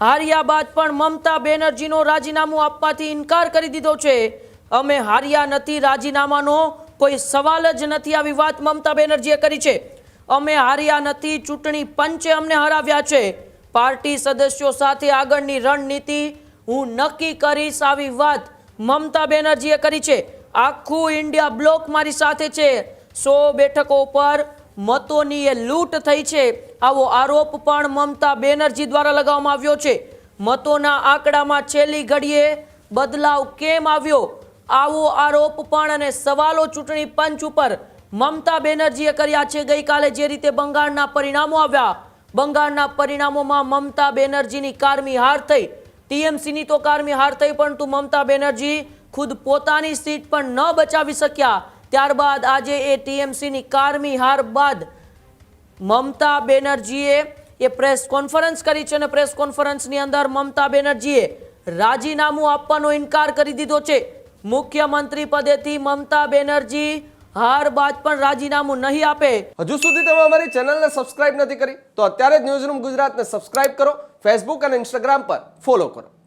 હાર્યા બાદ પણ મમતા બેનર્જીનો રાજીનામું આપવાથી ઇનકાર કરી દીધો છે। અમે હાર્યા નથી, રાજીનામાનો કોઈ સવાલ જ નથી, આવી વાત મમતા બેનર્જીએ કરી છે। અમે હાર્યા નથી, ચૂંટણી પંચે અમને હરાવ્યા છે। પાર્ટી સદસ્યો સાથે આગળની રણનીતિ હું નક્કી કરીશ, આવી વાત મમતા બેનર્જીએ કરી છે। આખું ઇન્ડિયા બ્લોક મારી સાથે છે, 100 બેઠકો પર મતોની એ લૂંટ થઈ છે, આવો આરોપ પણ મમતા બેનર્જી દ્વારા લગાવવામાં આવ્યો છે। મતોના આંકડામાં છેલ્લી ઘડીએ બદલાવ કેમ આવ્યો, આવો આરોપ પણ અને સવાલો ચૂંટણી પંચ ઉપર મમતા બેનર્જીએ કર્યા છે। ગઈકાલે જે રીતે બંગાળના પરિણામો આવ્યા, બંગાળના પરિણામોમાં મમતા બેનર્જીની કારમી હાર થઈ, ટીએમસીની તો કારમી હાર થઈ, પરંતુ મમતા બેનર્જી ખુદ પોતાની સીટ પણ ન બચાવી શક્યા। ત્યારબાદ આજે એ ટીએમસીની કારમી હાર બાદ મમતા બેનર્જીએ એ પ્રેસ કોન્ફરન્સ કરી છે અને પ્રેસ કોન્ફરન્સની અંદર મમતા બેનર્જીએ રાજીનામું આપવાનો ઇનકાર કરી દીધો છે। મુખ્યમંત્રી પદેથી મમતા બેનર્જી હાર બાદ પણ રાજીનામું નહીં આપે। હજુ સુધી તમે અમારી ચેનલને સબસ્ક્રાઇબ નથી કરી તો અત્યારે જ ન્યૂઝરૂમ ગુજરાતને સબસ્ક્રાઇબ કરો, ફેસબુક અને ઇન્સ્ટાગ્રામ પર ફોલો કરો।